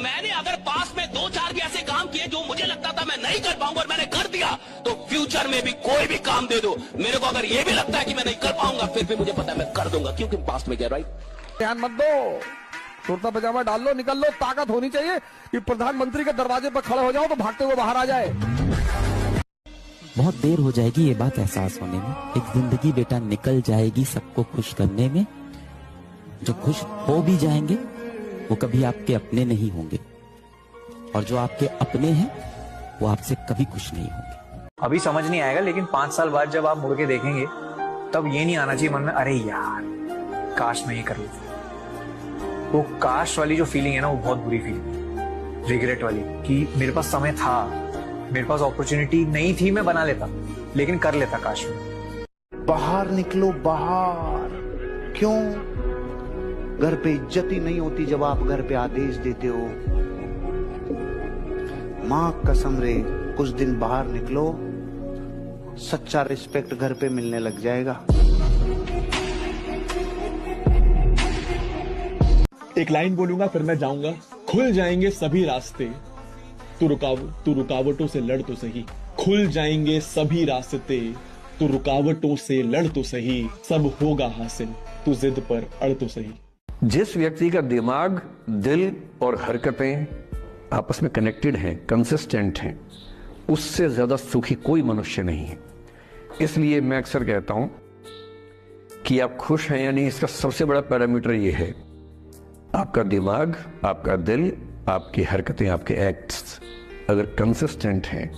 मैंने अगर पास में 2-4 भी ऐसे काम किए जो मुझे लगता था मैं नहीं कर पाऊंगा और मैंने कर दिया, तो फ्यूचर में भी कोई भी काम दे दो मेरे को, अगर ये भी लगता है कि मैं नहीं कर पाऊंगा, फिर भी मुझे पता है मैं कर दूंगा, क्योंकि पास्ट में गया। राइट, ध्यान मत दो, कुर्ता पजामा डाल लो, निकल लो। ताकत होनी चाहिए कि प्रधानमंत्री के दरवाजे पर खड़े हो जाओ तो भागते हुए बाहर आ जाए। बहुत देर हो जाएगी ये बात एहसास होने में। एक जिंदगी बेटा निकल जाएगी सबको खुश करने में। जो खुश हो भी जाएंगे वो कभी आपके अपने नहीं होंगे, और जो आपके अपने हैं वो आपसे कभी खुश नहीं होंगे। अभी समझ नहीं आएगा, लेकिन 5 साल बाद जब आप मुड़ के देखेंगे तब ये नहीं आना चाहिए मन में, अरे यार काश मैं ये कर लेता। वो काश वाली जो फीलिंग है ना, वो बहुत बुरी फीलिंग है, रिग्रेट वाली, कि मेरे पास समय था, मेरे पास अपॉर्चुनिटी नहीं थी, मैं बना लेता, लेकिन कर लेता काश में। बाहर निकलो बाहर। क्यों? घर पे इज्जत ही नहीं होती जब आप घर पे आदेश देते हो। मां कसम रे, कुछ दिन बाहर निकलो, सच्चा रिस्पेक्ट घर पे मिलने लग जाएगा। एक लाइन बोलूंगा फिर मैं जाऊंगा। खुल जाएंगे सभी रास्ते, तू रुकावटों से लड़ तो सही। खुल जाएंगे सभी रास्ते, तू रुकावटों से लड़ तो सही। सब होगा हासिल, तू जिद पर अड़ तो सही। जिस व्यक्ति का दिमाग, दिल और हरकतें आपस में कनेक्टेड हैं, कंसिस्टेंट हैं, उससे ज्यादा सुखी कोई मनुष्य नहीं है। इसलिए मैं अक्सर कहता हूं कि आप खुश हैं या नहीं, इसका सबसे बड़ा पैरामीटर यह है आपका दिमाग, आपका दिल, आपकी हरकतें, आपके एक्ट्स अगर कंसिस्टेंट हैं,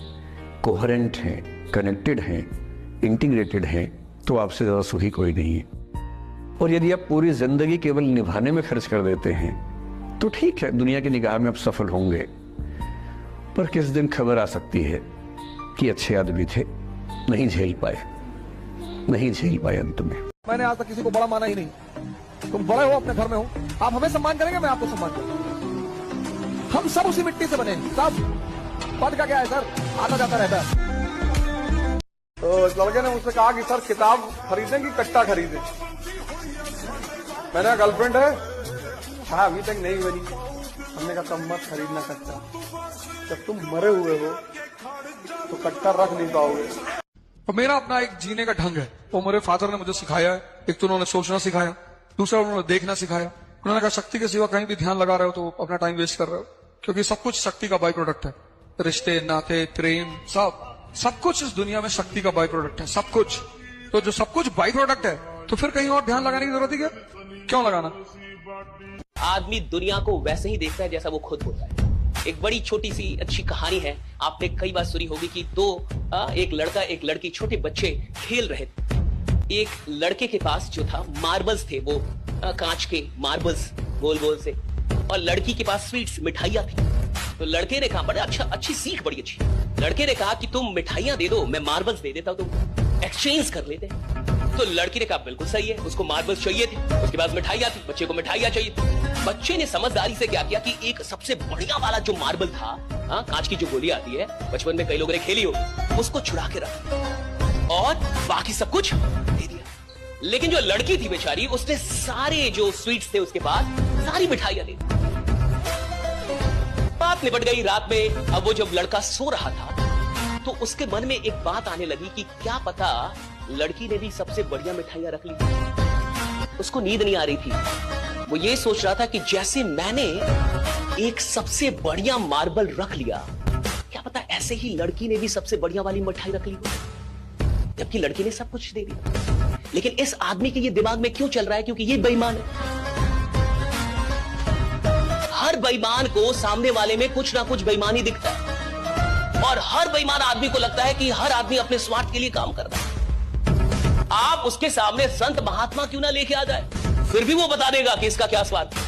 कोहेरेंट हैं, कनेक्टेड हैं, इंटीग्रेटेड हैं, तो आपसे ज्यादा सुखी कोई नहीं है। और यदि आप पूरी जिंदगी केवल निभाने में खर्च कर देते हैं तो ठीक है, दुनिया की निगाह में आप सफल होंगे, पर किस दिन खबर आ सकती है कि अच्छे आदमी थे, नहीं झेल पाए अंत में। मैंने आज तक किसी को बड़ा माना ही नहीं। तुम बड़े हो, अपने घर में हो, आप हमें सम्मान करेंगे, मैं आपको सम्मान करूंगा। हम सब उसी मिट्टी से बने, सब। पद का क्या है सर, आता जाता रहता है। तो इस लड़के ने मुझसे कहा कि सर किताब खरीदें कि कट्टा खरीदें। मैंने गर्लफ्रेंड है, हाँ अभी तक नहीं बनी। हमने कहा तब मत खरीदना कट्टा, जब तुम मरे हुए हो तो कट्टा रख नहीं पाओगे। और मेरा अपना एक जीने का ढंग है, वो मेरे फादर ने मुझे सिखाया है। एक तो उन्होंने सोचना सिखाया, दूसरा उन्होंने देखना सिखाया। उन्होंने कहा शक्ति के सिवा कहीं भी ध्यान लगा रहे हो तो अपना टाइम वेस्ट कर रहे हो, क्योंकि सब कुछ शक्ति का बाई प्रोडक्ट है। रिश्ते, नाते, प्रेम, सब कुछ इस दुनिया में शक्ति का बाई प्रोडक्ट है, सब कुछ। तो जो सब कुछ बाई प्रोडक्ट है तो फिर कहीं और ध्यान लगाने की जरूरत ही क्या? क्यों लगाना? आदमी दुनिया को वैसे ही देखता है जैसा वो खुद होता है। एक बड़ी छोटी सी अच्छी कहानी है, आपने कई बार सुनी होगी कि एक लड़का एक लड़की, छोटे बच्चे खेल रहे थे। एक लड़के के पास जो था मार्बल्स थे, वो कांच के मार्बल्स गोल गोल से, और लड़की के पास स्वीट्स, मिठाइयां थी। तो लड़के ने कहा, बड़ा अच्छी सीख, बड़ी अच्छी। लड़के ने कहा कि तुम मिठाइयां दे दो, मैं मार्बल्स दे देता हूं, तुम एक्सचेंज कर लेते। तो लड़की ने कहा बिल्कुल सही है, उसको मार्बल्स चाहिए थी, उसके पास मिठाइयां थी, बच्चे को मिठाइयां चाहिए थी। बच्चे ने समझदारी से क्या किया कि एक सबसे बढ़िया वाला जो मार्बल था, कांच की जो गोली आती है, बचपन में कई लोगों ने खेली हो, उसको छुड़ा के रखा और बाकी सब कुछ दे दिया। लेकिन जो लड़की थी बेचारी, उसने सारे जो स्वीट्स थे उसके पास, सारी मिठाइयां दे दी। बात निपट गई रात में। अब वो जब लड़का सो रहा था तो उसके मन में एक बात आने लगी कि क्या पता लड़की ने भी सबसे बढ़िया मिठाइयां रख ली। उसको नींद नहीं आ रही थी। वो ये सोच रहा था कि जैसे मैंने एक सबसे बढ़िया मार्बल रख लिया, क्या पता ऐसे ही लड़की ने भी सबसे बढ़िया वाली मिठाई रख ली, जबकि लड़की ने सब कुछ दे दिया। लेकिन इस आदमी के ये दिमाग में क्यों चल रहा है? क्योंकि ये बेईमान है। हर बेईमान को सामने वाले में कुछ ना कुछ बेईमानी दिखता है, और हर बेईमान आदमी को लगता है कि हर आदमी अपने स्वार्थ के लिए काम कर रहा है। आप उसके सामने संत महात्मा क्यों ना लेके आ जाए, फिर भी वो बता देगा कि इसका क्या स्वार्थ है।